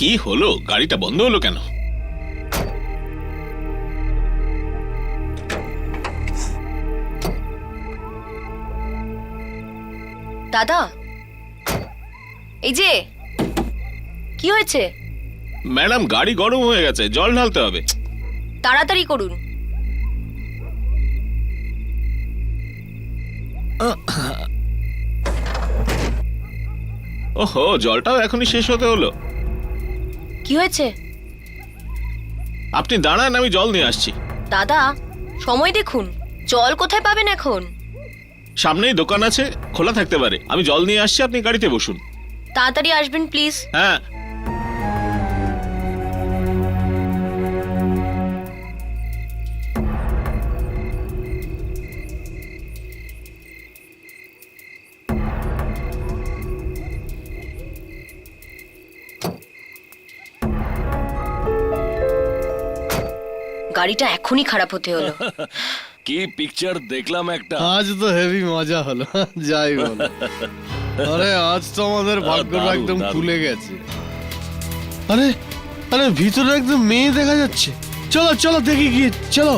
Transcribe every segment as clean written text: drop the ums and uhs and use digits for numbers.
কি হলো? গাড়িটা বন্ধ হলো কেন? দাদা, এই যে কি হয়েছে? ম্যাডাম, গাড়ি গরম হয়ে গেছে, জল ঢালতে হবে। তাড়াতাড়ি করুন। ওহো, জলটাও এখনই শেষ হতে হলো। কি হয়েছে? আপনি দাঁড়ান, আমি জল নিয়ে আসছি। দাদা, সময় দেখুন, জল কোথায় পাবেন এখন? সামনেই দোকান আছে, খোলা থাকতে পারে। আমি জল নিয়ে আসছি, আপনি গাড়িতে বসুন। তাড়াতাড়ি আসবেন প্লিজ। হ্যাঁ। গাড়িটা এখনই খারাপ হতে হলো। কি পিকচার দেখলাম একটা। আজ তো হেভি মজা হলো, যাই বলো। আরে আজ তো আমাদের ভাগ্যটা দারুণ, একদম দারুণ। খুলে গেছে। আরে আরে ভিতরে একদম মেয়ে দেখা যাচ্ছে। চলো চলো দেখি গিয়ে, চলো।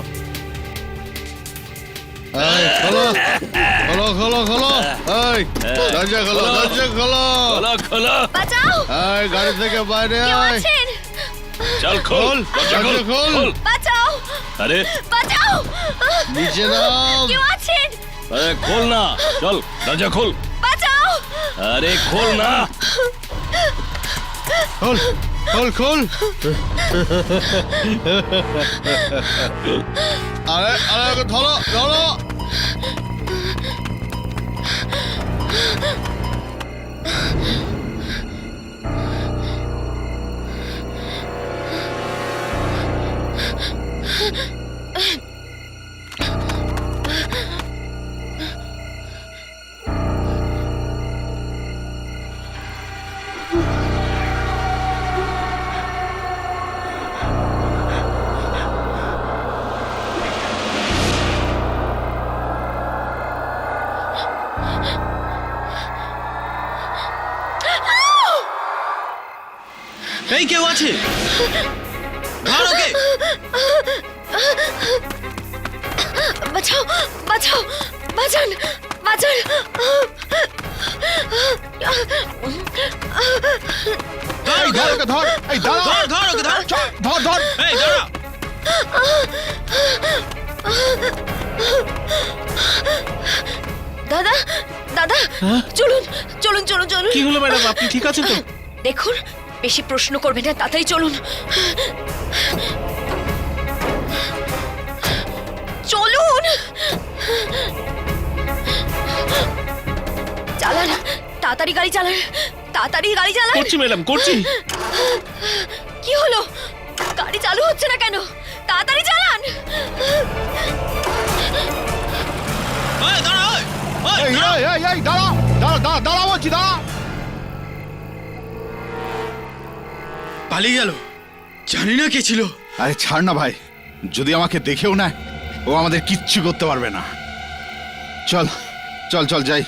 এই খোলো খোলো খোলো খোলো, এই দরজা খোলো, দরজা খোলো। খোলো খোলো, বাঁচাও! এই গাড়ি থেকে বাইরে কেউ আয়। আছেন? চল খোল, দরজা খোল, দরজা খোল। খোল। বাঁচাও! আরে বাঁচাও! নিচে নাম। কেউ আছেন? আরে খোল না, চল দরজা খোল। বাঁচাও! আরে খোল না। খোল খোল খোল। আরে আরে ওকে ধরো ধরো। এই কেউ আছে? ধর ওকে। বাঁচাও! বাঁচাও! বাঁচান! বাঁচান! এই ধর ওকে ধর। এই দাঁড়া। ধর ধর ওকে ধর। ধর ধর। এই দাঁড়া। দাদা, দাদা, চলুন চলুন চলুন চলুন। কি হলো ম্যাডাম, আপনি ঠিক আছেন তো? দেখুন, বেশি প্রশ্ন করবেন না, তাড়াতাড়ি চলুন। চলুন, চালান, তাড়াতাড়ি গাড়ি চালান, তাড়াতাড়ি গাড়ি চালান। করছি ম্যাডাম, করছি। কি হলো? গাড়ি চালু হচ্ছে না কেন? তাড়াতাড়ি চালান। ওই দাঁড়া, ওই ওই এই দাঁড়া। এই এই এই দাঁড়া দাঁড়া দাঁড়া দাঁড়া বলছি, দাঁড়া। পালিয়ে গেল, জানি না কে ছিল। আরে ছাড় না ভাই, যদি আমাকে দেখেও না, ও আমাদের কিচ্ছু করতে পারবে না। চল চল চল যাই।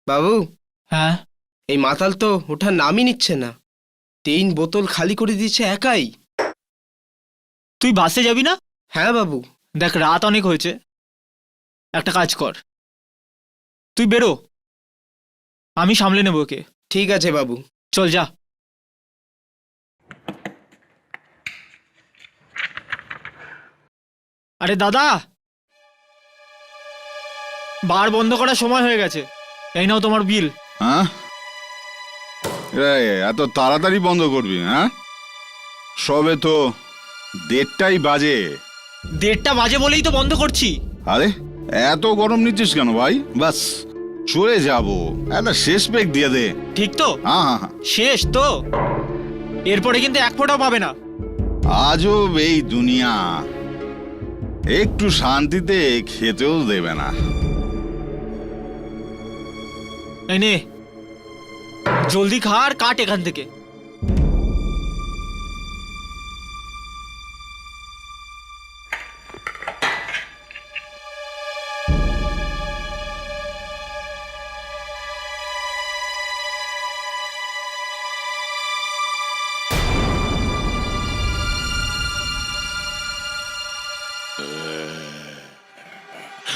বাবু, হ্যাঁ, এই মাতাল তো ওঠার নামই নিচ্ছে না। 3 বোতল খালি করে দিয়েছে একাই। তুই বাসে যাবি না? হ্যাঁ বাবু। দেখ, রাত অনেক হয়েছে, একটা কাজ কর, তুই বেরো, আমি সামলে নেবো ওকে। ঠিক আছে বাবু। চল যা। আরে দাদা, বার বন্ধ করার সময় হয়ে গেছে, এই নাও তোমার বিল। হ্যাঁ, এত তাড়াতাড়ি বন্ধ করবি? হ্যাঁ, সবে তো 1:30টাই বাজে। 1:30টা বাজে বলেই তো বন্ধ করছি। আরে এত গরম নিচ্ছিস কেন ভাই? বাস চলে যাবো, একটা শেষ পেক দিয়ে দে। ঠিক তো? হ্যাঁ হ্যাঁ হ্যাঁ। শেষ তো? এরপরে কিন্তু এক ফোঁটাও পাবে না। আজব এই দুনিয়া, একটু শান্তিতে খেতেও দেবে না। এই নে, জলদি খা আর কাট এখান থেকে।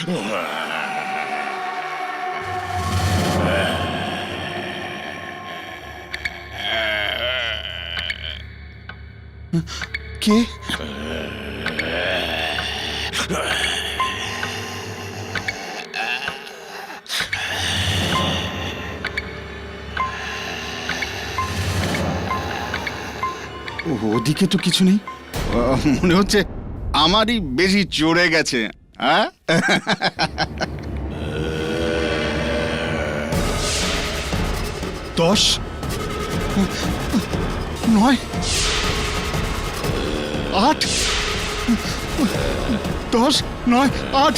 কে? ওদিকে তো কিছু নেই। মনে হচ্ছে আমারই বেশি চড়ে গেছে। হ্যাঁ, 10, 9, 8, 10, 9, 8।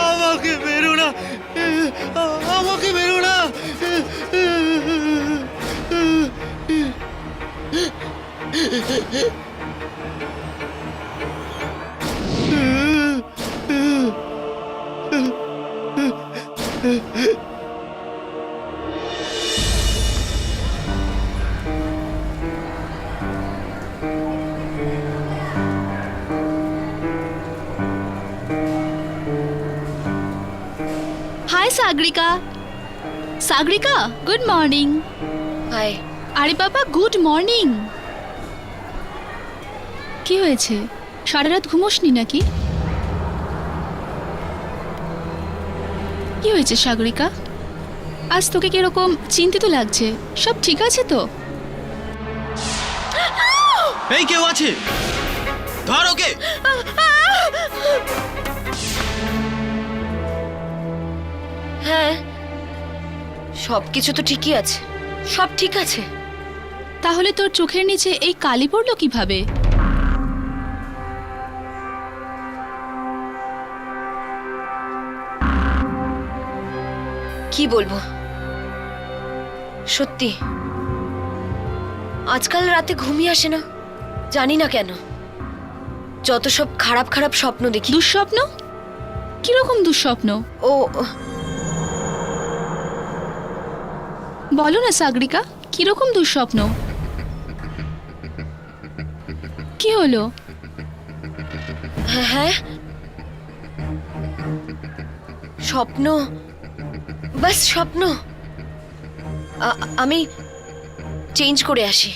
আমাকে মেরো না, আমাকে মেরো না। Hi Sagarika. Sagarika, good morning. Hi. আরে বাবা, গুড মর্নিং। কি হয়েছে? সারা রাত ঘুমোসনি নাকি? কি হয়েছে সাগরিকা? আজ তোকে কিরকম চিন্তিত লাগছে? সব ঠিক আছে তো? এই কেউ আছে, ধর ওকে। হ্যাঁ, সবকিছু তো ঠিকই আছে, সব ঠিক আছে। তাহলে তোর চোখের নিচে এই কালি পড়লো কিভাবে? কি বলবো, সত্যি আজকাল রাতে ঘুমই আসে না, জানি না কেন। যত সব খারাপ খারাপ স্বপ্ন দেখি। দুঃস্বপ্ন? কিরকম দুঃস্বপ্ন? ও বলো না সাগরিকা, কিরকম দুঃস্বপ্ন? কি হলো? হ্যাঁ, স্বপ্ন, বাস স্বপ্ন। আমি চেঞ্জ করে আসি,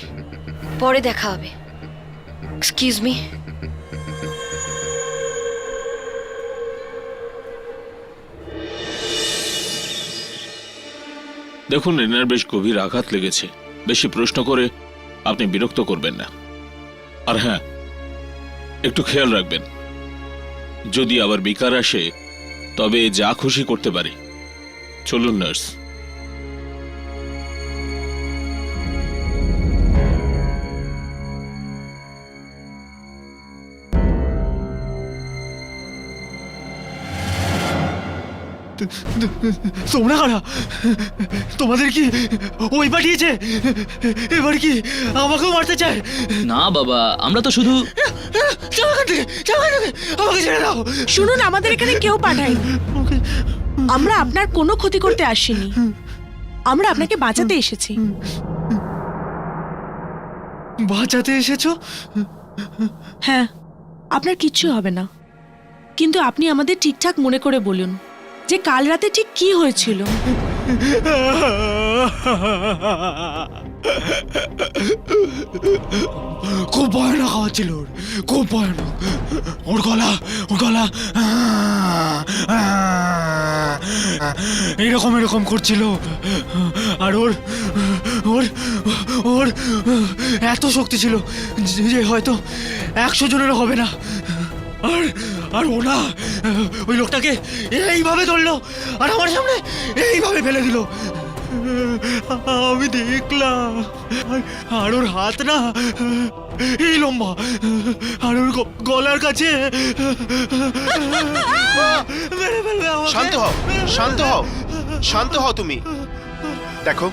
পরে দেখা হবে। Excuse me. দেখুন, রিনার বেশ গভীর আঘাত লেগেছে। বেশি প্রশ্ন করে আপনি বিরক্ত করবেন না। আর হ্যাঁ, একটু খেয়াল রাখবেন, যদি আবার বিকার আসে তবে যা খুশি করতে পারে। চলুন নার্স। তোমরা কারা? তোমাদের কি ওই পাঠিয়েছে? এবার কি আমাকেও মারতে চায়? না বাবা, আমরা তো শুধু যাও এখান থেকে, যাও এখান থেকে, আমাকে ছেড়ে দাও। শুনুন, আমাদের এখানে কেউ পাঠায়নি। আমরা আপনার কোনো ক্ষতি করতে আসিনি, আমরা আপনাকে বাঁচাতে এসেছি। বাঁচাতে এসেছো? হ্যাঁ, আপনার কিচ্ছু হবে না, কিন্তু আপনি আমাদের ঠিকঠাক মনে করে বলুন যে কাল রাতে ঠিক কি হয়েছিল। খুব ভয়ানক আওয়াজ ছিল ওর, খুব ভয়ানক। ওর গলা এরকম এরকম করছিল। আর ওর ওর ওর এত শক্তি ছিল যে হয়তো 100 জনেরও হবে না। আর আর ও না ওই লোকটাকে এইভাবে ধরলো আর আমার সামনে এইভাবে ফেলে দিল। আমি দেখলাম। আর ওর হাত না এই লম্বা, আর ওর গলার কাছে মেরে ফেলবে আমাকে। শান্ত হও, শান্ত হও, শান্ত হও তুমি। দেখো,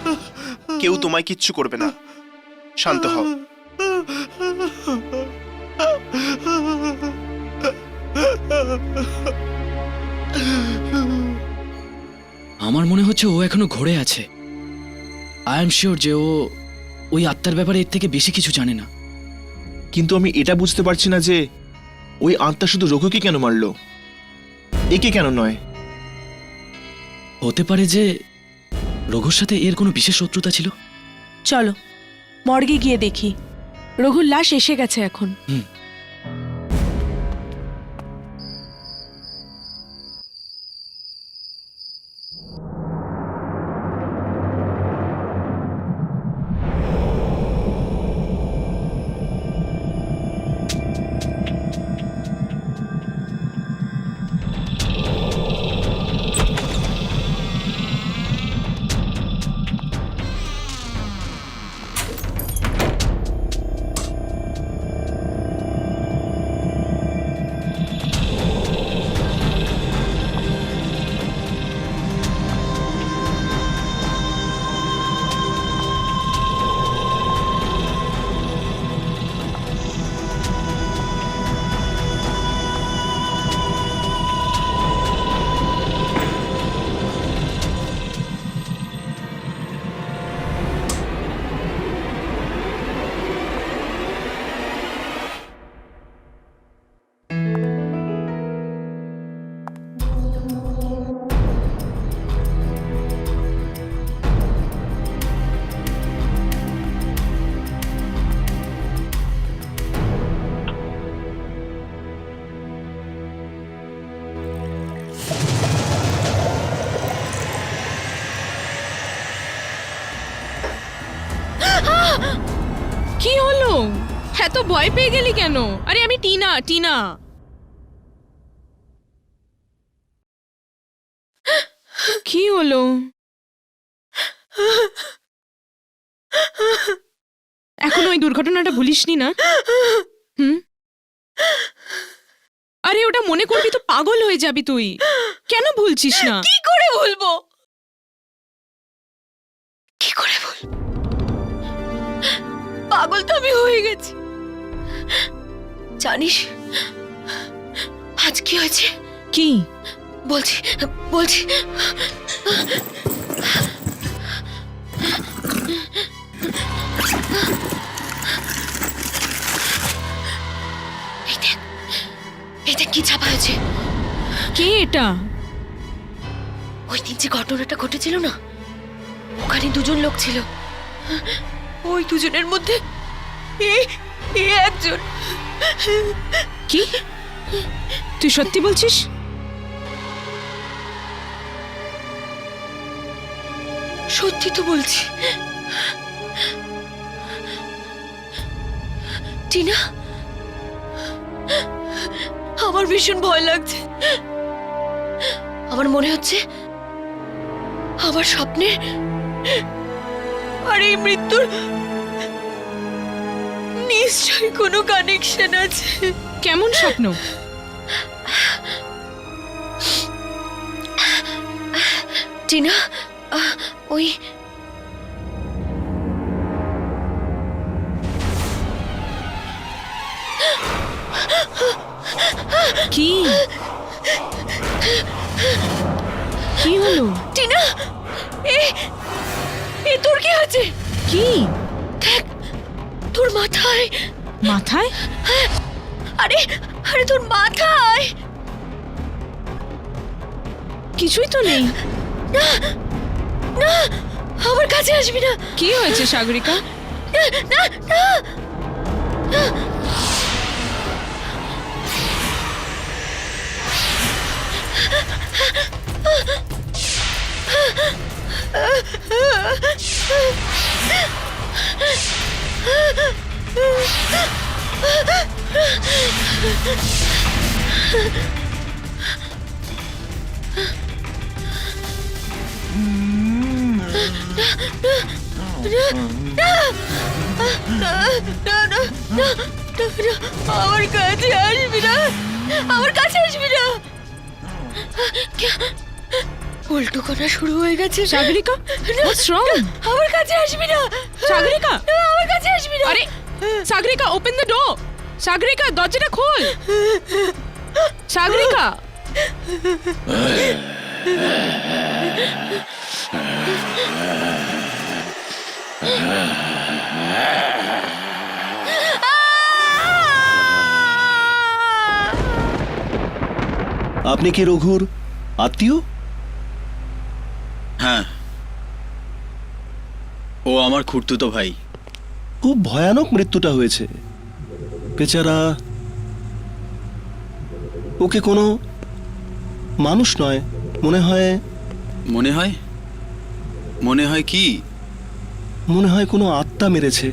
কেউ তোমায় কিচ্ছু করবে না, শান্ত হও। আমার মনে হচ্ছে ও এখনো ঘোরে আছে। আই এম শিওর যে ও ওই আত্মার ব্যাপারে এর থেকে বেশি কিছু জানে না। কিন্তু আমি এটা বুঝতে পারছি না যে ওই আত্মা শুধু রঘুকে কেন মারলো, একে কেন নয়? হতে পারে যে রঘুর সাথে এর কোনো বিশেষ শত্রুতা ছিল। চলো মর্গে গিয়ে দেখি। রঘুর লাশ এসে গেছে এখন। কি হলো? এত ভয় পেয়ে গেলি কেন? আরে আমি টিনা, টিনা। কি হলো? এখন ওই দুর্ঘটনাটা ভুলিসনি না? আরে ওটা মনে করবি তো পাগল হয়ে যাবি তুই। কেন ভুলছিস না? কি করে ভুলবো? কি করে ভুলবো? পাগল তো আমি হয়ে গেছি। জানিস আজ কি হয়েছে? কি বলছি বলছি এটা কি ছাপা হয়েছে? কে এটা? ওই দিন যে ঘটনাটা ঘটেছিল না, ওখানে দুজন লোক ছিল। ওই দুজনের মধ্যে একজন। কি তুই সত্যি বলছিস? সত্যি তো বলছি। টিনা, আমার ভীষণ ভয় লাগছে। আমার মনে হচ্ছে আমার স্বপ্নে আর এই মৃত্যুর নিশ্চয়ই কোনো কানেকশন আছে। কেমন স্বপ্ন? টিনা, ওই কি কি হলো? টিনা, এ তোর কি হয়েছে? কি? দেখ তোর মাথায়। মাথায়? আরে আরে তোর মাথায় কিছুই তো নেই। না না আমার কাছে আসবি না। কি হয়েছে সাগরিকা? না না না আমার কাছে আসবি না, আমার কাছে আসবি না। উল্টো করা শুরু হয়ে গেছে। Sagarika, what's wrong? আমার কাছে আসবি না, সাগরিকা, আমার কাছে আসবি না। আরে Sagarika, open the door. Sagarika, দরজাটা খোল। সাগরিকা, আপনি কি রঘুর আত্মীয়? হ্যাঁ, ও আমার খুড়তুতো ভাই। খুব ভয়ানক মৃত্যুটা হয়েছে বেচারা। ওকে কোনো মানুষ নয় মনে হয়। মনে হয়? মনে হয় কি? মনে হয় কোনো আত্মা মেরেছে।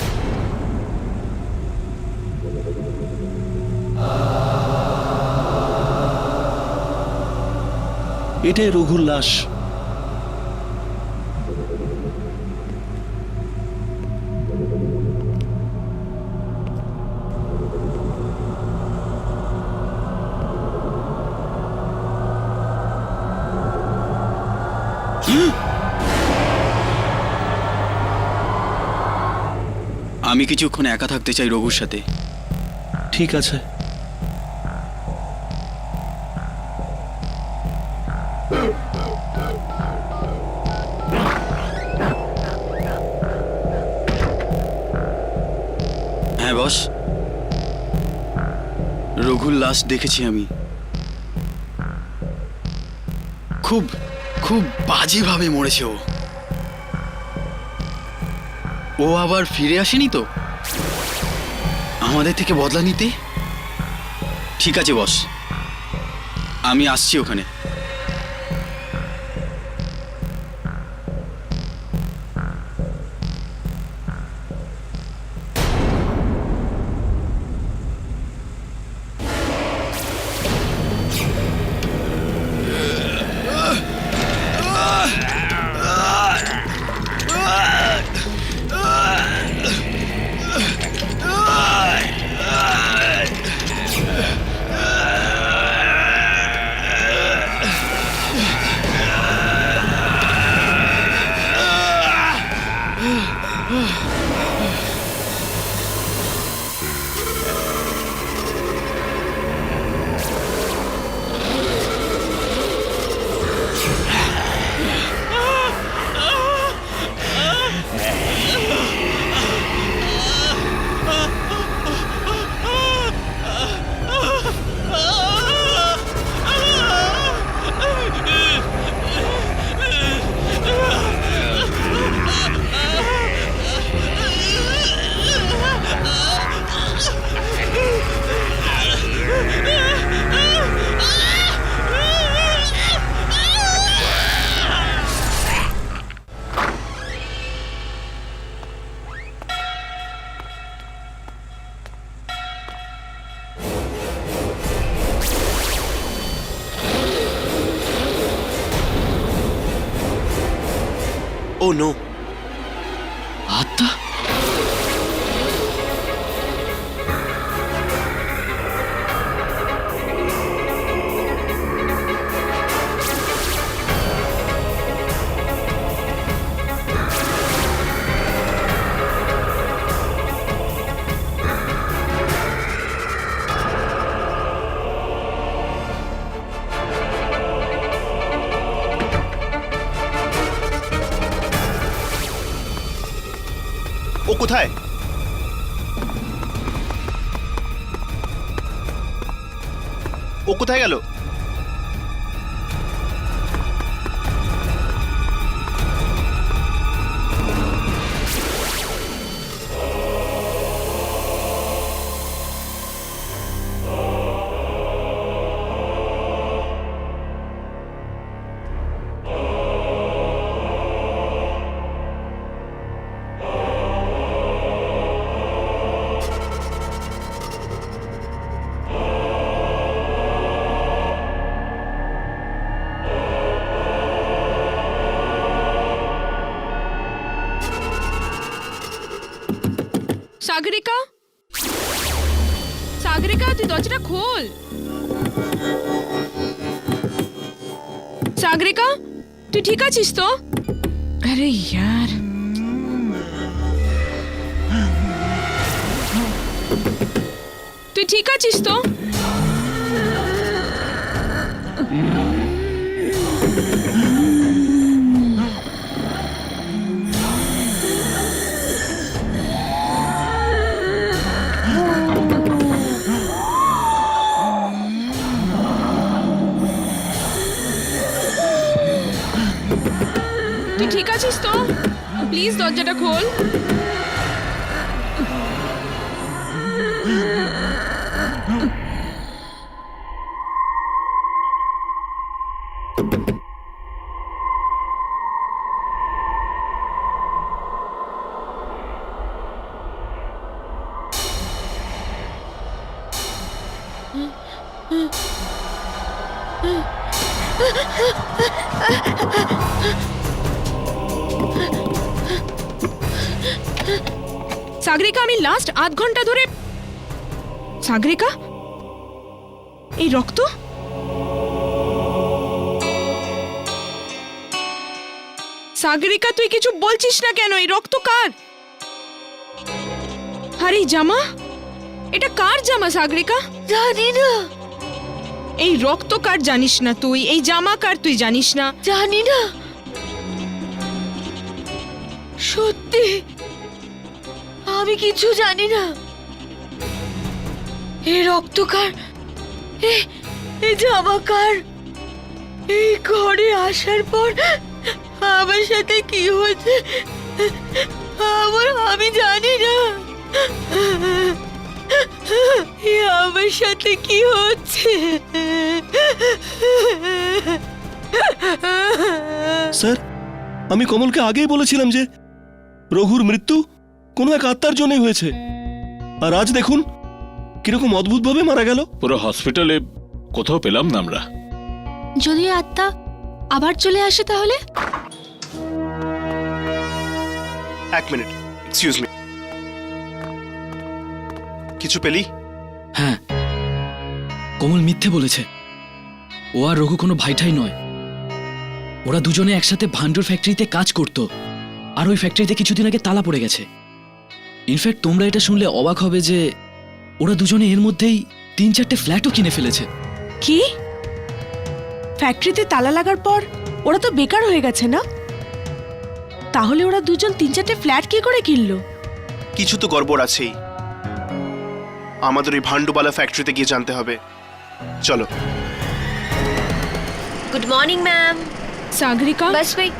এটাই রঘুর লাশ। আমি কিছুক্ষণ একা থাকতে চাই রঘুর সাথে। ঠিক আছে। হ্যাঁ বস, রঘুর লাশ দেখেছি আমি। খুব খুব বাজেভাবে মরেছে ও। ও আবার ফিরে আসেনি তো আমাদের থেকে বদলা নিতে? ঠিক আছে বস, আমি আসছি ওখানে। ও নো, আত্মা? ও কোথায়? ও কোথায় গেল? দরজাটা খোল। সাগরিকা, তুই ঠিক আছিস তো? আরে ইয়ার, তুই ঠিক আছিস তো? তুই ঠিক আছিস তো? প্লিজ দরজাটা খোল। সাগরিকা, আমি লাস্ট আধ ঘন্টা ধরে। সাগরিকা, এই রক্ত? সাগরিকা, তুই কিছু বলছিস না কেন? এই রক্ত কার? আরে জামা, এটা কার জামা সাগরিকা? জানি না, এই রক্ত কার জানিস না তুই? এই জামা কার তুই জানিস না? জানি না, সত্যি আমি কিছু জানি না। এই রক্ত কার? এই জামা কার? এই ঘরে আসার পর আমার সাথে কি হয়েছে আমি জানি না। আমার সাথে কি হচ্ছে? স্যার, আমি কমলকে আগেই বলেছিলাম যে রঘুর মৃত্যু কোনো এক আত্মার জন্যই হয়েছে, আর আজ দেখুন কিরকম অদ্ভুতভাবে মারা গেল। পুরো হসপিটালে কোথাও পেলাম না আমরা। যদি আত্মা আবার চলে আসে তাহলে? এক মিনিট, এক্সকিউজ মি, কিছু পেলি? হ্যাঁ, কমল মিথ্যে বলেছে। ও আর রঘু কোনো ভাইঠাই নয়। ওরা দুজনে একসাথে ভান্ডুর ফ্যাক্টরিতে কাজ করত, আর ওই ফ্যাক্টরিতে কিছুদিন আগে তালা পড়ে গেছে। ইনফ্যাক্ট তোমরা এটা শুনলে অবাক হবে যে ওরা দুজনে এর মধ্যেই 3-4টে ফ্ল্যাটও কিনে ফেলেছে। কি? ফ্যাক্টরিতে তালা লাগার পর ওরা তো বেকার হয়ে গেছে না? তাহলে ওরা দুজন 3-4টে ফ্ল্যাট কি করে কিনলো? কিছু তো গড়বড় আছেই। আমাদের ওই ভান্ডুবালা ফ্যাক্টরিতে গিয়ে জানতে হবে। চলো। Good morning ma'am. সাগরিকা, বাস ওয়েট,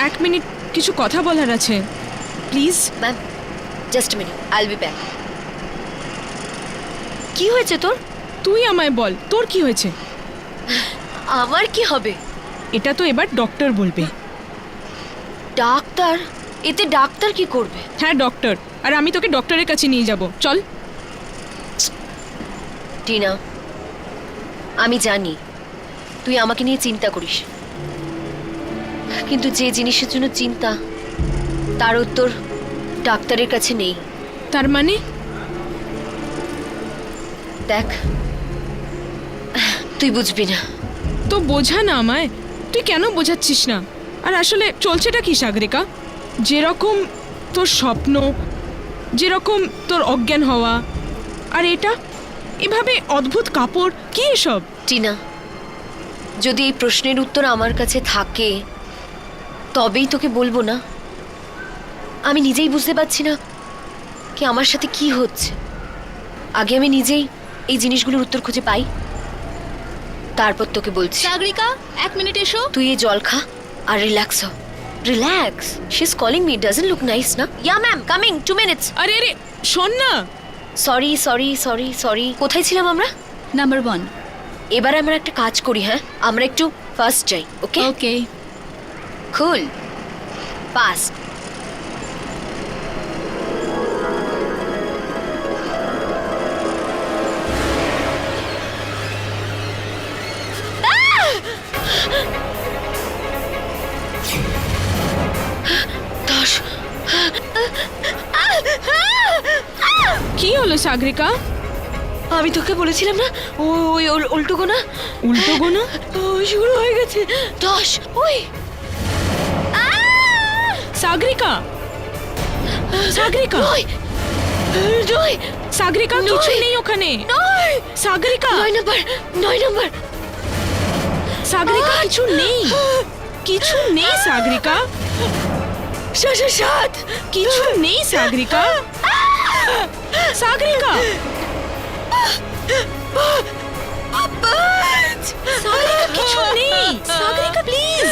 এক মিনিট, কিছু কথা বলার আছে, please. Ma'am just a minute, I will be back. কি হয়েছে তোর? তুই আমায় বল, তোর কি হয়েছে? আমার কি হবে? এটা তো এবার ডক্টর বলবে। ডাক্তার? এতে ডাক্তার কি করবে? হ্যাঁ ডক্টর, আর আমি তোকে ডক্টরের কাছে নিয়ে যাব, চল। টিনা, আমি জানি তুই আমাকে নিয়ে চিন্তা করিস, কিন্তু যে জিনিসের জন্য চিন্তা তার উত্তর ডাক্তারের কাছে নেই। তার মানে? দেখ, তুই বুঝবি না। তো বোঝা না আমায়, তুই কেন বোঝাচ্ছিস না? আর আসলে চলছেটা কি সাগরিকা? যেরকম তোর স্বপ্ন, যেরকম তোর অজ্ঞান হওয়া, আর এটা এভাবে অদ্ভুত কাপড়, কি এসব? টিনা, যদি এই প্রশ্নের উত্তর আমার কাছে থাকে তবেই তোকে বলবো না। আমি নিজেই বুঝতে পারছি না কি আমার সাথে কি হচ্ছে। আগে আমি নিজেই এই জিনিসগুলোর উত্তর খুঁজে পাই, তারপর তোকে বলছি। সাগরিকা, 1 মিনিট এসো। তুই এই জল খা আর রিল্যাক্স হ। Relax, she is calling me, doesn't look nice না? ইয়া ম্যাম, কামিং 2 মিনিটস। আরে আরে শোন না। সরি সরি সরি সরি, কোথায় ছিলাম আমরা? নাম্বার 1। এবার আমরা একটা কাজ করি, হ্যাঁ আমরা একটু ফার্স্ট যাই। ওকে ওকে। কুল, ফাস্ট। কি হলো সাগরিকা? আমি তোকে বলেছিলাম না ওই উল্টো গোনা উল্টো গোনা? ওই শুরু হয়ে গেছে 10 ওই সাগরিকা, সাগরিকা, নয় নয় সাগরিকা, কিছু নেই ওখানে। নয় সাগরিকা, 9 নম্বর সাগরিকা, কিছু নেই, কিছু নেই সাগরিকা, 7 কিছু নেই সাগরিকা, সাগরিকা, সাগরিকা, কিছু নেই সাগরিকা, প্লিজ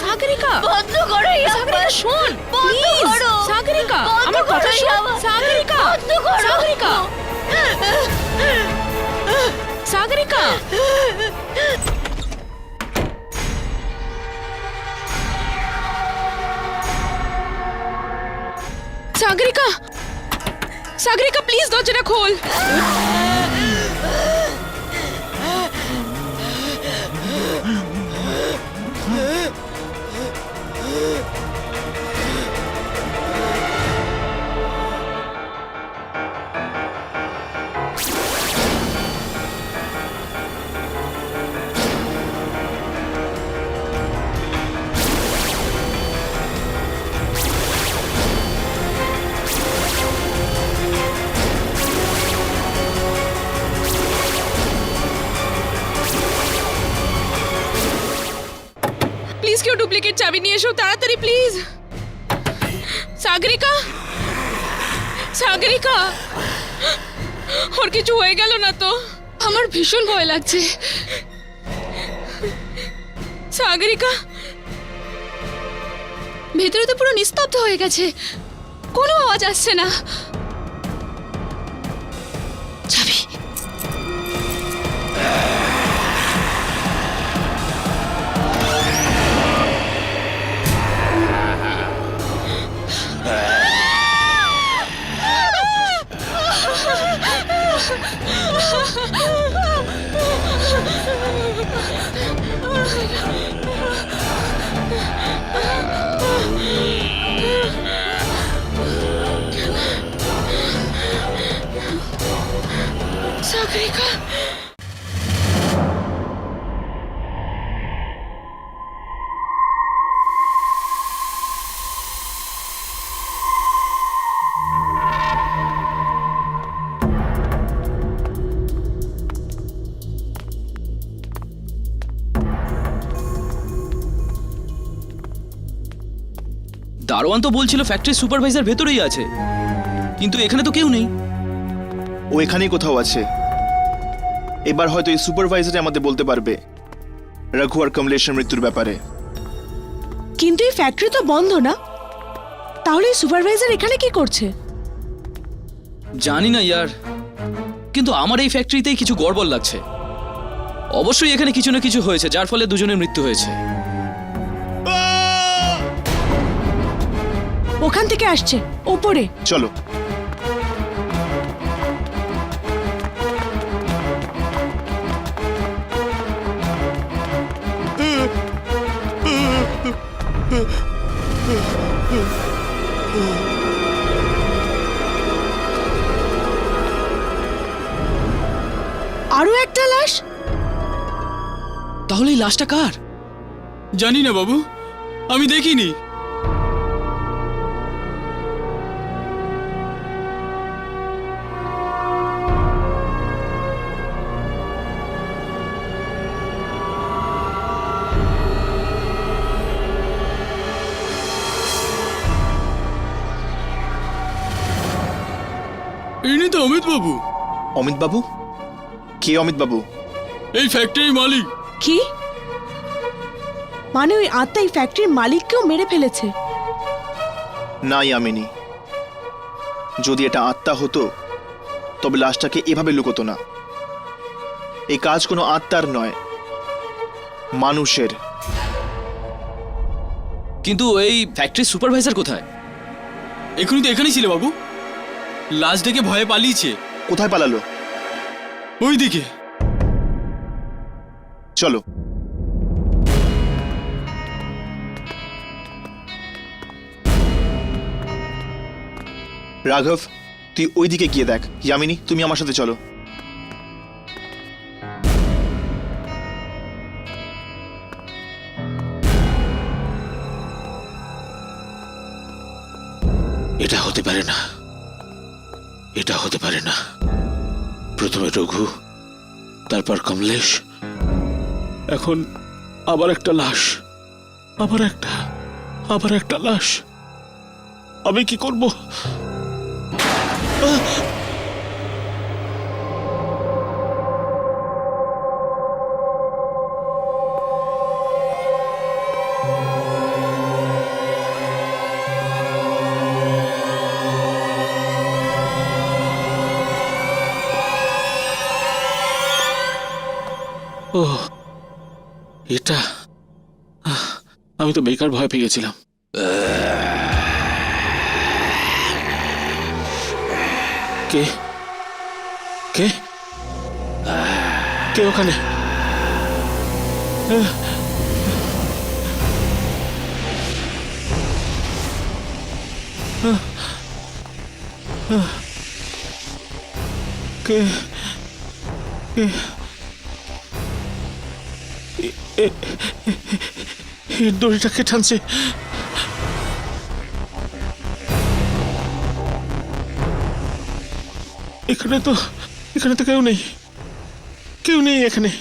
সাগরিকা, বন্ধ করো সাগরিকা শোন, প্লিজ সাগরিকা, আমার কথা শোন সাগরিকা, সাগরিকা, সাগরিকা, সাগরিকা, সাগরিকা, প্লিজ দরজাটা খোল। প্লিজ কেউ ডুপ্লিকেট চাবি নিয়ে এসো তাড়াতাড়ি, প্লিজ। সাগরিকা, সাগরিকা, ওর কিছু হয়ে গেল না তো? আমার ভীষণ ভয় লাগছে। সাগরিকা, ভেতরে তো পুরো নিস্তব্ধ হয়ে গেছে, কোনো আওয়াজ আসছে না। চাবি, সাগরিকা, দারোয়ান তো বলছিল ফ্যাক্টরির সুপারভাইজার ভেতরেই আছে, কিন্তু এখানে তো কেউ নেই। ও এখানেই কোথাও আছে। এবার হয়তো এই সুপারভাইজারই আমাদের বলতে পারবে রঘু আর কমলেশের মৃত্যুর ব্যাপারে। কিন্তু এই ফ্যাক্টরি তো বন্ধ না, তাহলে সুপারভাইজার এখানে কি করছে? জানি না ইয়ার, কিন্তু আমার এই ফ্যাক্টরিতেই কিছু গড়বড় লাগছে। অবশ্যই এখানে কিছু না কিছু হয়েছে যার ফলে দুজনের মৃত্যু হয়েছে। ওখান থেকে আসছে, ওপরে। চলো। আরো একটা লাশ। তাহলে এই লাশটা কার? জানি না বাবু, আমি দেখিনি। ইনি তো অমিত বাবু। অমিত বাবু? কে অমিত বাবু? এই ফ্যাক্টরির মালিক। কি মানে ওই আত্মা এই ফ্যাক্টরির মালিককেও মেরে ফেলেছে? না ইয়ামিনী, যদি এটা আত্মা হতো তবে লাশটাকে এভাবে লুকোতো না। এই কাজ কোনো আত্মার নয়, মানুষের। কিন্তু এই ফ্যাক্টরির সুপারভাইজার কোথায়? এখনই তো এখানেই ছিল বাবু, লাশ দেখে ভয়ে পালিয়েছে। কোথায় পালালো? ওইদিকে। চলো। রাঘব, তুই ওইদিকে গিয়ে দেখ। ইয়ামিনী, তুমি আমার সাথে চলো। এটা হতে পারে না, এটা হতে পারে না। প্রথমে রঘু, তারপর কমলেশ, এখন আবার একটা লাশ, আবার একটা লাশ। আমি কি করব? ও, এটা আমি তো বেকার ভয় পেয়ে গেছিলাম। কে কে কে ওখানে? কে কে এই দড়িটাকে টানছে। এখানে তো কেউ নেই, এখানে।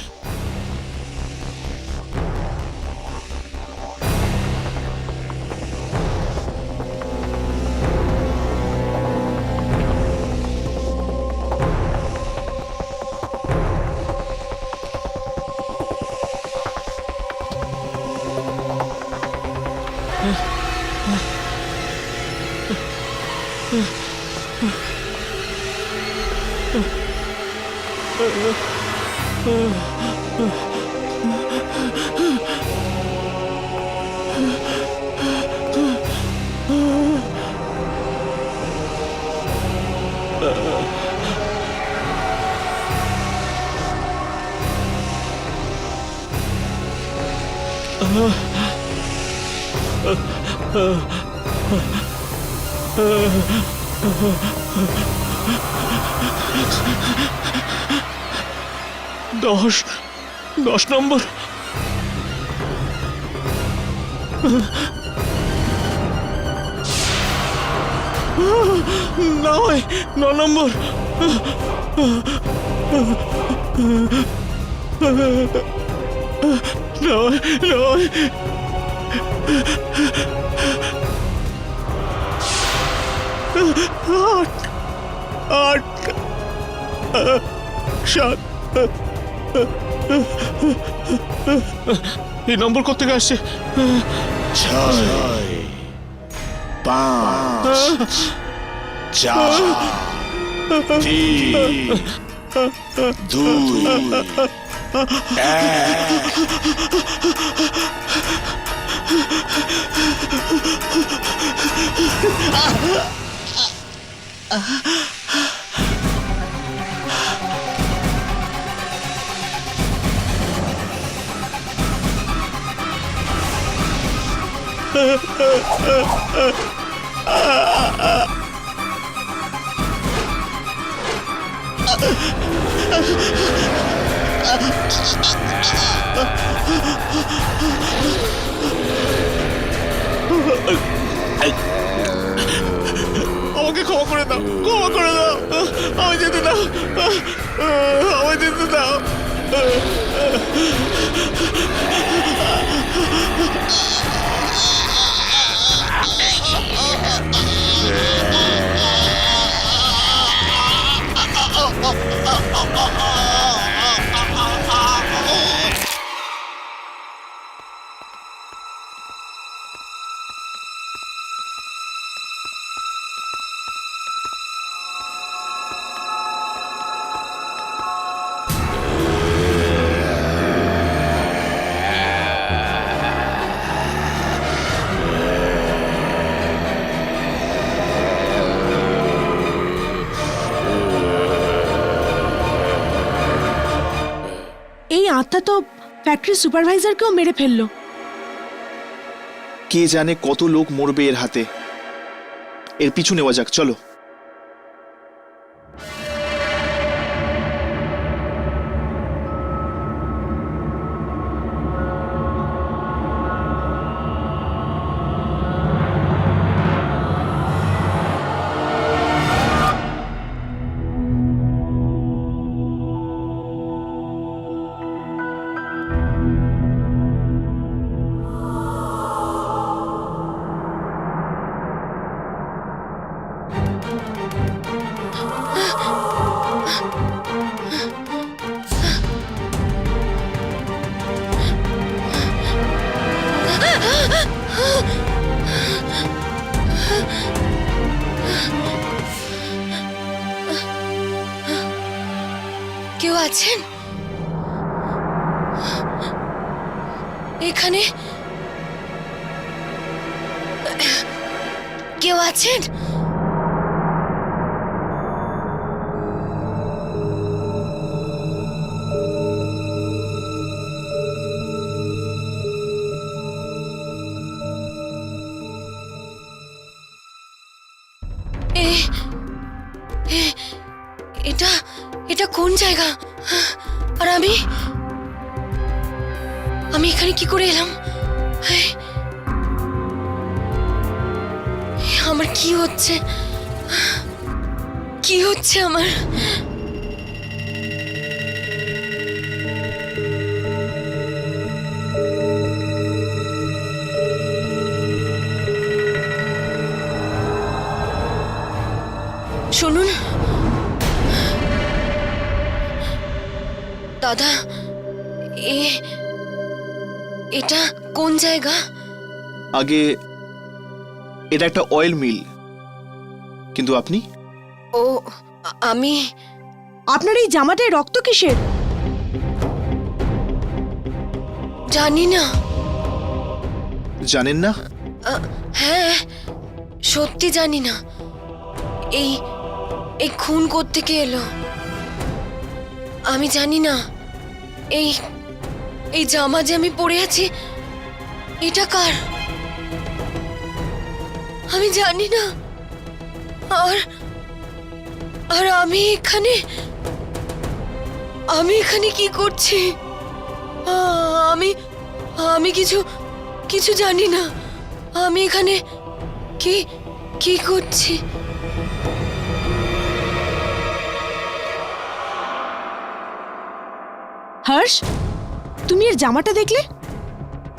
দশ নম্বর। নয়, 9 নম্বর। নয়। 8 7। এই নম্বর কোথেকে আসছে? 6 5 4 3 2 আমাকে ক্ষমা করে দাও, আমায় যেতে দাও, আমায় যেতে দাও। এই আত্মা তো ফ্যাক্টরি সুপারভাইজারকেও মেরে ফেললো। কে জানে কত লোক মরবে এর হাতে। এর পিছু নেওয়া যাক, চলো। আছেন এখানে? কেউ আছেন? এটা এটা কোন জায়গা? আর আমি এখানে কি করে এলাম? আমার কি হচ্ছে? কি হচ্ছে আমার? শুনুন দাদা, এটা কোন জায়গা? আগে এটা একটা অয়েল মিল, কিন্তু আপনি? ও আমি। আপনার এই জামাটায় রক্ত কিসের? জানি না। জানেন না? হ্যাঁ, সত্যি জানি না। এই খুন কোত্থেকে এলো আমি জানি না। এই জামা যে আমি পরে আছি এটা কার আমি জানি না। আর আমি এখানে কি করছি? আমি কিছু জানি না। আমি এখানে কি করছি? হর্ষ, তুমি এর জামাটা দেখলে?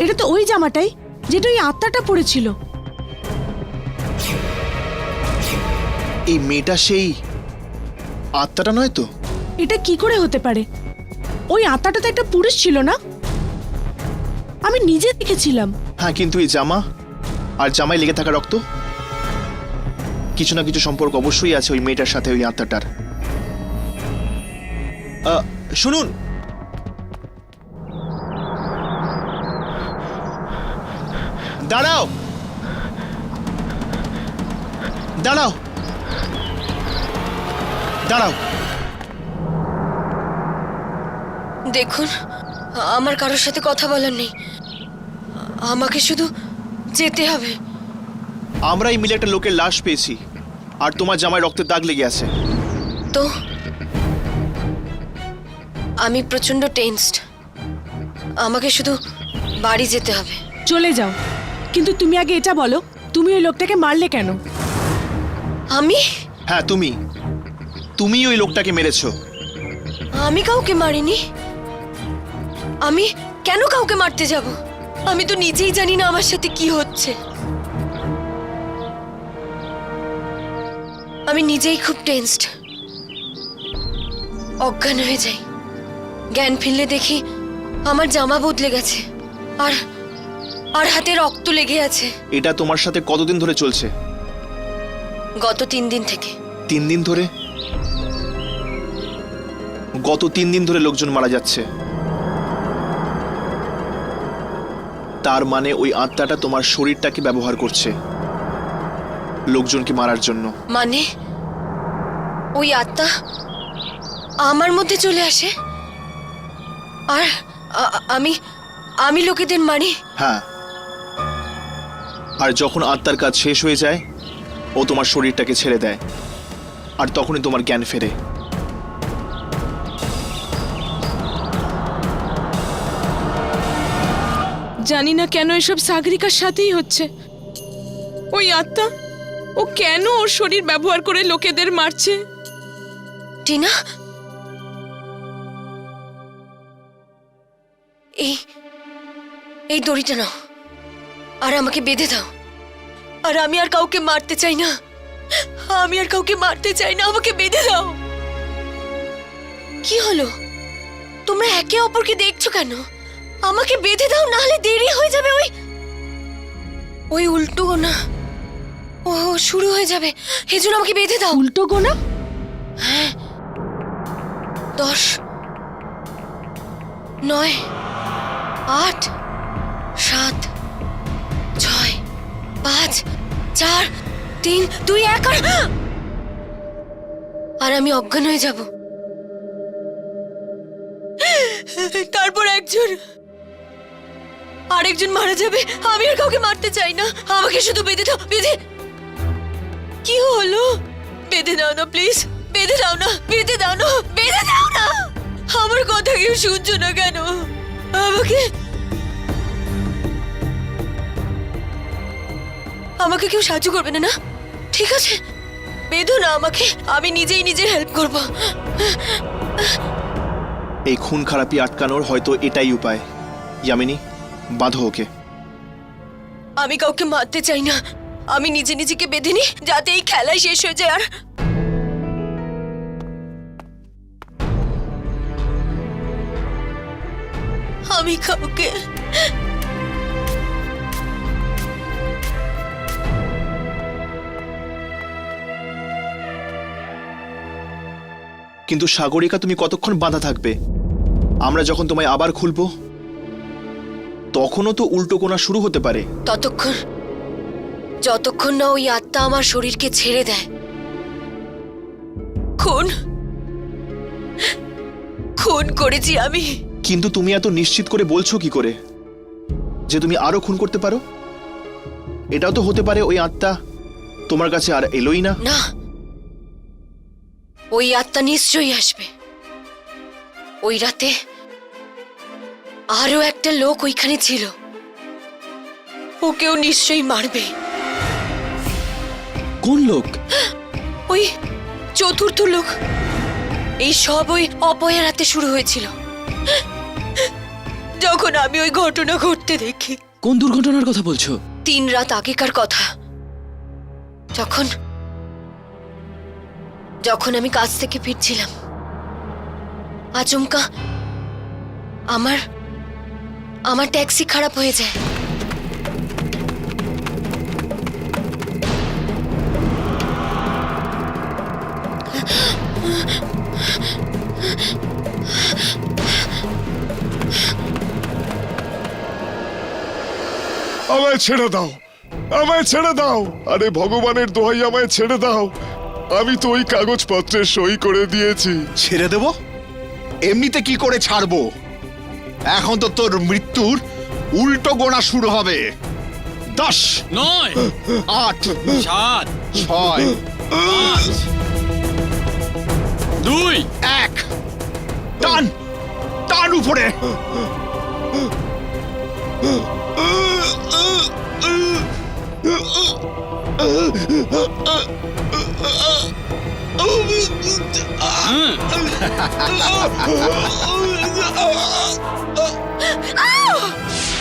এটা তো ওই জামাটাই যেটা ওই আত্মাটা পড়েছিল। এই মেয়েটা সেই আত্মাটা নয় তো? এটা কি করে হতে পারে? ওই আত্মাটা তো একটা পুরুষ ছিল না? আমি নিজে দেখেছিলাম। হ্যাঁ, কিন্তু এই জামা আর জামায় লেগে থাকা রক্ত, কিছু না কিছু সম্পর্ক অবশ্যই আছে ওই মেয়েটার সাথে, ওই আত্মাটার। শুনুন, দাঁড়াও দাঁড়াও দাঁড়াও। দেখুন, আমার কারোর সাথে কথা বলার নেই। আমাকে শুধু যেতে হবে। আমরা এই মিলে একটা লোকের লাশ পেয়েছি, আর তোমার জামায় রক্তের দাগ লেগে আছে। তো আমি প্রচন্ড টেনসড। আমাকে শুধু বাড়ি যেতে হবে। চলে যাও, কিন্তু তুমি আগে এটা বলো, তুমি ওই লোকটাকে মারলে কেন? আমি? হ্যাঁ, তুমি ওই লোকটাকে মেরেছো। আমি কাউকে মারিনি। আমি কেন কাউকে মারতে যাব? আমি তো নিজেই জানি না আমার সাথে কি হচ্ছে। আমি নিজেই খুব টেনসড। অজ্ঞান হয়ে যাই। জ্ঞান ফিরলে দেখি আমার জামা বদলে গেছে, আর হাতে রক্ত লেগে আছে। এটা তোমার সাথে কতদিন ধরে চলছে? গত 3 দিন থেকে। 3 দিন ধরে? গত 3 দিন ধরে লোকজন মারা যাচ্ছে। তার মানে ওই আত্মাটা তোমার শরীরটাকে ব্যবহার করছে লোকজনকে মারার জন্য। মানে ওই আত্মা আমার মধ্যে চলে আসে আর আমি লোকেদের মারি? হ্যাঁ, আর যখন আত্মার কাজ শেষ হয়ে যায় ও তোমার শরীরটাকে ছেড়ে দেয়, আর তখনই তোমার জ্ঞান ফেরে। জানি না কেন এসব সাগরিকার সাথেই হচ্ছে। ওই আত্মা, ও কেন ওর শরীর ব্যবহার করে লোকেদের মারছে? টিনা, এই দড়িটা নাও আর আমাকে বেঁধে দাও। আর আমি আর কাউকে মারতে চাই না। আমাকে বেঁধে দাও। কি হলো? তোমরা একে অপরকে দেখছো কেন? আমাকে বেঁধে দাও, না হলে দেরি হয়ে যাবে। ওই উল্টো গোনা ও শুরু হয়ে যাবে। এজন্য আমাকে বেঁধে দাও। উল্টো গোনা? হ্যাঁ, 10, 9, 8, 7, 6, 5, 4, 3, 2, 1 আর আমি অজ্ঞান হয়ে যাব। তারপর আরেকজন মারা যাবে। আমি আর কাউকে মারতে চাই না, আমাকে শুধু বেঁধে দাও, বেঁধে। কি হলো? বেঁধে দাও না প্লিজ, বেঁধে দাও না, বেঁধে দাও না, বেঁধে দাও না। আমার কথা কেউ শুনছো না কেন? আমাকে কেউ সাহায্য করবে না? না ঠিক আছে, বেঁধো না আমাকে, আমি নিজেই নিজের হেল্প করব। এই খুন খারাপি আটকানোর হয়তো এটাই উপায়। ইয়ামিনী, বাঁধো ওকে। আমি কাউকে মারতে চাই না, আমি নিজে নিজেকে বেঁধে নি যাতে এই খেলা শেষ হয়ে যায়। আর আমি কাউকে কিন্তু সাগরিকা, তুমি কতক্ষণ বাঁধা থাকবে? আমরা যখন তোমায় আবার খুলবো তখনও তো উল্টো কোনা শুরু হতে পারে। ততক্ষণ, যতক্ষণ না ওই আত্মা আমার শরীরকে ছেড়ে দেয়। খুন করেছি আমি। কিন্তু তুমি এত নিশ্চিত করে বলছো কি করে যে তুমি আরো খুন করতে পারো? এটাও তো হতে পারে ওই আত্মা তোমার কাছে আর এলোই না। না, ওই আত্মা নিশ্চয়ই আসবে। ওই রাতে আরো একটা লোক ওইখানে ছিল, ওকেও নিশ্চয়ই মারবে। কোন লোক? ওই চতুর্থ লোক। এই সব ওই অপয়া রাতে শুরু হয়েছিল, যখন আমি ওই ঘটনা ঘটতে দেখি। কোন দুর্ঘটনার কথা বলছো? 3 রাত আগেকার কথা, যখন আমি কাজ থেকে ফিরছিলাম, আচমকা আমার ট্যাক্সি খারাপ হয়ে যায়। আমায় ছেড়ে দাও, আমায় ছেড়ে দাও। আরে ভগবানের দোহাই, আমায় ছেড়ে দাও। আমি তো ওই কাগজপত্রে সই করে দিয়েছি। ছেড়ে দেব? এমনিতে কি করে ছাড়বো? এখন তো তোর মৃত্যুর উল্টো গোনা শুরু হবে। 10, 9, 8, 7, 6, 5, 2, 1, টান টান উপরে।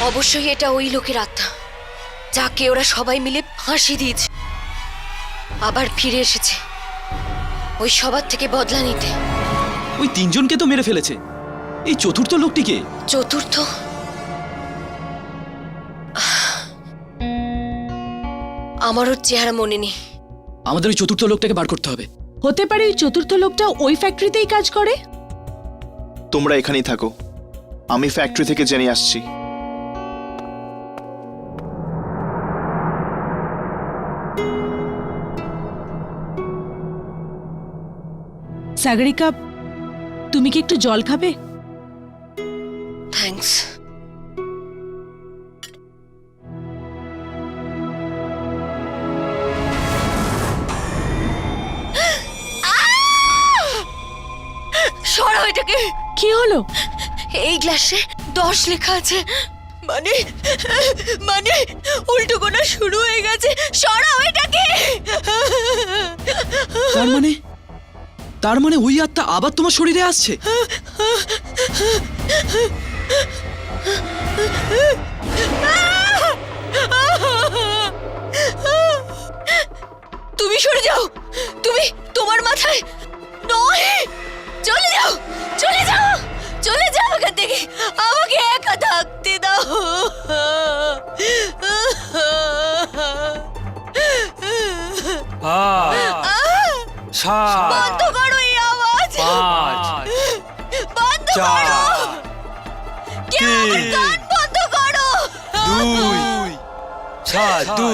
অবশ্যই এটা ওই লোকের আত্মা যাকে ওরা সবাই মিলে ফাঁসি দিয়েছে। আবার ফিরে এসেছে ওই সবার থেকে বদলা নিতে। ওই 3 জনকে তো মেরে ফেলেছে, এই চতুর্থ লোকটিকে? চতুর্থ? আমার ওর চেহারা মনে নেই। আমাদের ওই চতুর্থ লোকটাকে বার করতে হবে। হতে পারে ওই চতুর্থ লোকটা ওই ফ্যাক্টরিতেই কাজ করে। তোমরা এখানেই থাকো, আমি ফ্যাক্টরি থেকে জেনে আসছি। সাগরিকা, তুমি কি একটু জল খাবে? থ্যাঙ্কস। সরাও এটাকে। কি হলো? এই গ্লাসে 10 লেখা আছে, মানে উল্টো গোনা শুরু হয়ে গেছে। সরাও এটাকে। তার মানে ওই আত্মা আবার তোমার শরীরে আসছে? তুমি সরে যাও, তোমার মাথায় নয়। চলে যাও, চলে যাও, চলে যাও এখান থেকে। আমাকে একা থাকতে দাও। বন্ধ করো এই আওয়াজ, বন্ধ করো। গান বন্ধ করো। 2 7 2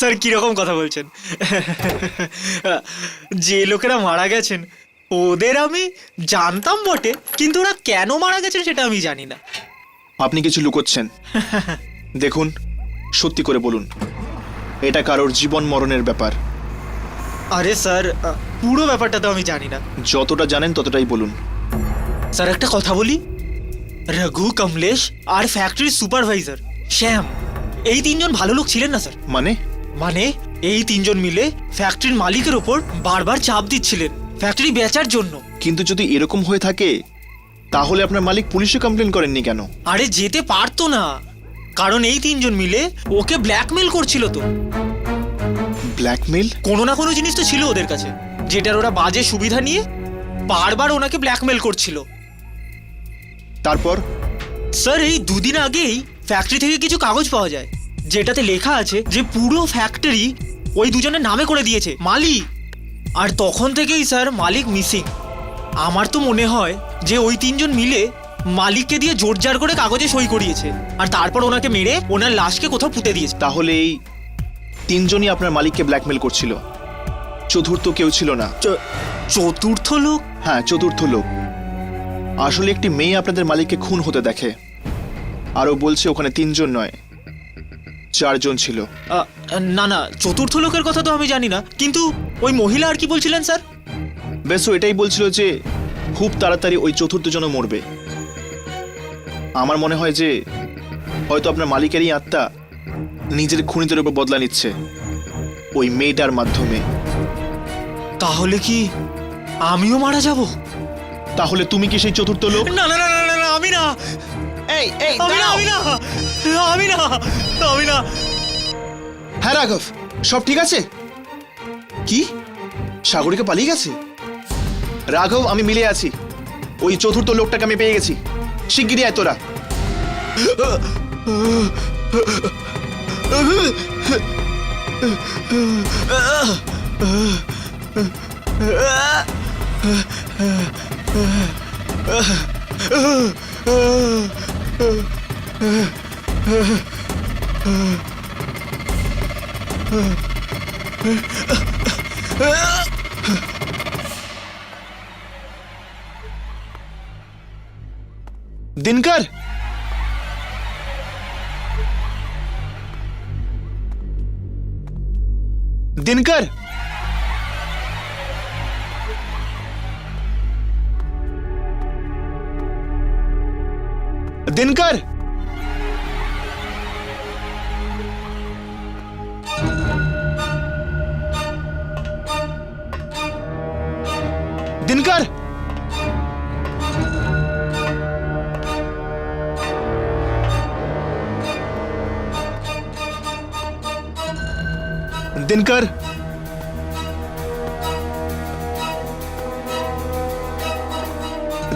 স্যার কিরকম কথা বলছেন? যে লোকেরা মারা গেছেন ওদের আমি জানতাম বটে, কিন্তু ওরা কেন মারা গেছেন সেটা আমি জানি না। আপনি কিছু লুকোচ্ছেন। দেখুন, সত্যি করে বলুন, এটা কারোর জীবন মরণের ব্যাপার। আরে স্যার, পুরো ব্যাপারটা তো আমি জানি না। যতটা জানেন ততটাই বলুন। স্যার একটা কথা বলি, রঘু, কমলেশ আর ফ্যাক্টরির সুপারভাইজার শ্যাম, এই তিনজন ভালো লোক ছিলেন না স্যার। মানে এই তিনজন মিলে ফ্যাক্টরির মালিকের ওপর বারবার চাপ দিচ্ছিলেন ফ্যাক্টরি বেচার জন্য। কিন্তু যদি এরকম হয়ে থাকে তাহলে আপনার মালিক পুলিশে কমপ্লেন করেননি কেন? আরে যেতে পারতো না, কারণ এই তিনজন মিলে ওকে ব্ল্যাকমেল করছিল। তো ব্ল্যাকমেল? কোনো না কোনো জিনিস তো ছিল ওদের কাছে, যেটার ওরা বাজে সুবিধা নিয়ে বারবার ওনাকে ব্ল্যাকমেল করছিল। তারপর? স্যার এই দুদিন আগেই ফ্যাক্টরি থেকে কিছু কাগজ পাওয়া যায়, যেটাতে লেখা আছে যে পুরো ফ্যাক্টরি ওই দুজনের নামে করে দিয়েছে মালিক। আর তখন থেকেই স্যার মালিক মিসিং। আমার তো মনে হয় যে ওই তিনজন মিলে মালিককে দিয়ে জোরজার করে কাগজে সই করিয়েছে, আর তারপর ওনাকে মেরে ওনার লাশকে কোথাও পুঁতে দিয়েছে। তাহলে এই তিনজনই আপনার মালিককে ব্ল্যাকমেল করছিল, চতুর্থ কেউ ছিল না? চতুর্থ লোক? হ্যাঁ, চতুর্থ লোক। আসলে একটি মেয়ে আপনাদের মালিককে খুন হতে দেখে, আরও বলছে ওখানে তিনজন নয়, 4 জন ছিল। না না, চতুর্থ লোকের কথা তো আমি জানি না, কিন্তু ওই মহিলা আর কি বলছিলেন স্যার? বেশ, ও এটাই বলছিল যে খুব তাড়াতাড়ি ওই চতুর্থ জন মরবে। আমার মনে হয় যে হয়তো আপনার মালিকেরই আত্মা নিজের খুনিদের উপর বদলা নিচ্ছে ওই মেয়েটার মাধ্যমে। তাহলে কি আমিও মারা যাব? তাহলে তুমি কি সেই চতুর্থ লোক? না না না না না, আমি না। এই এই আমি না, আমি না, আমি না, আমি না। হ্যাঁ রাঘব, সব ঠিক আছে? কি সাগরিকা পালিয়ে গেছে? রাঘব, আমি মিলে আছি, ওই চতুর্থ লোকটাকে আমি পেয়ে গেছি। শিগগিরই আয় তোরা। दिनकर, दिनकर, दिनकर, दिनकर, दिनकर,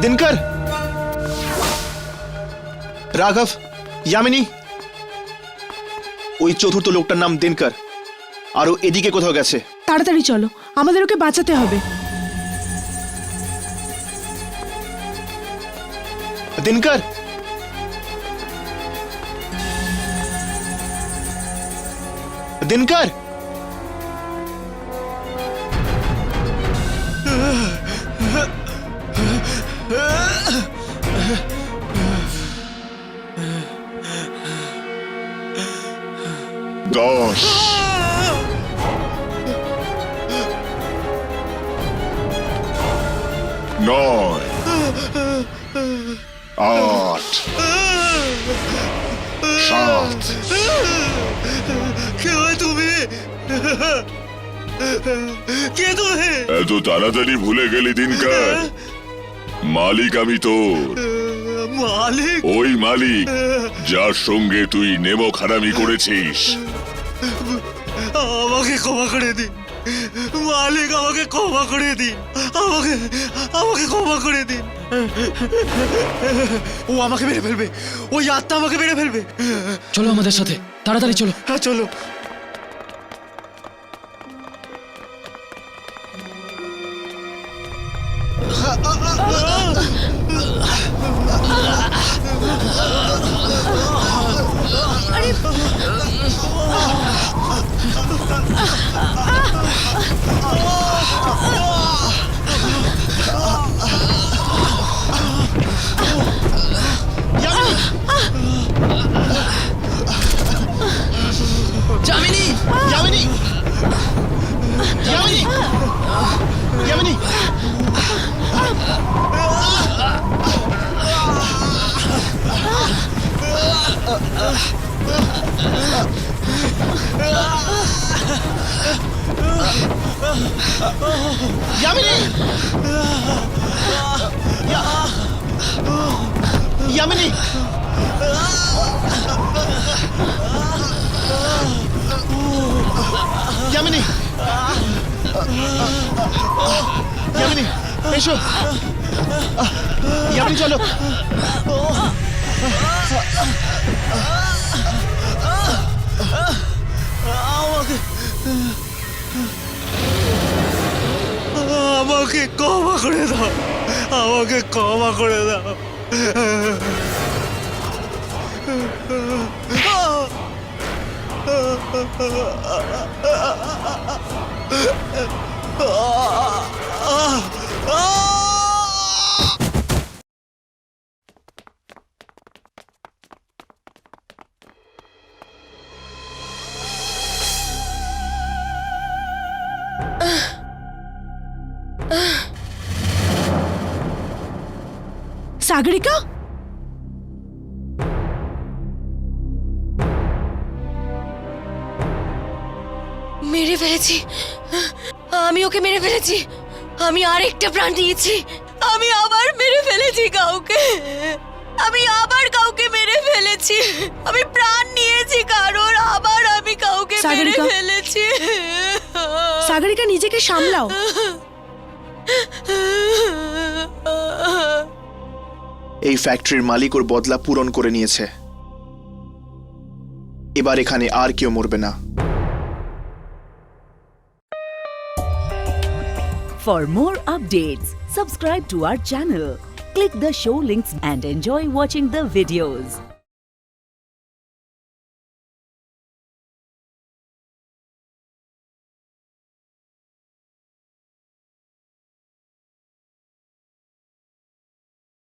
दिनकर, राघव, यामिनी, ওই চতুর্থ লোকটার নাম দিনকর, আর ও এদিকে কোথাও গেছে। তাড়াতাড়ি চলো, আমাদের ওকে বাঁচাতে হবে। दिनकर, दिनकर, 8 7 কে হয় তুমি? কে তুমি? এত তাড়াতাড়ি ভুলে গেলি দিনকার? মালিক আমি তোর, মালিক? ওই মালিক যার সঙ্গে তুই নেমো খারামি করেছিস। আমাকে ক্ষমা করে দিন মালিক, আমাকে ক্ষমা করে দিন, আমাকে ক্ষমা করে দিন। ও আমাকে মেরে ফেলবে, ওই আত্মা আমাকে মেরে ফেলবে। চলো আমাদের সাথে, তাড়াতাড়ি চলো। হ্যাঁ চলো। যামিনী! যামিনী! যামিনী! যামিনী! যামিনী! যামিনী! যামিনী! যামিনী এসো, যামিনী চলো। আমাকে ক্ষমা করে দাও, আমাকে ক্ষমা করে দাও। সাগরিকা, মেরে ফেলেছি, আমি ওকে মেরে ফেলেছি। আমি আরেকটা প্রাণ দিয়েছি, আমি আবার মেরে ফেলেছি কাউকে, আমি আবার কাউকে মেরে ফেলেছি, আমি প্রাণ নিয়েছি কারোর, আবার আমি কাউকে মেরে সাগরিকা। ফেলেছি। সাগরিকা নিজেকে সামলাও। এই ফ্যাক্টরির মালিক ওর বদলা পূরণ করে নিয়েছে, এবার এখানে আর কেউ মরবে না। For more updates, subscribe to our channel, click the show links and enjoy watching the videos.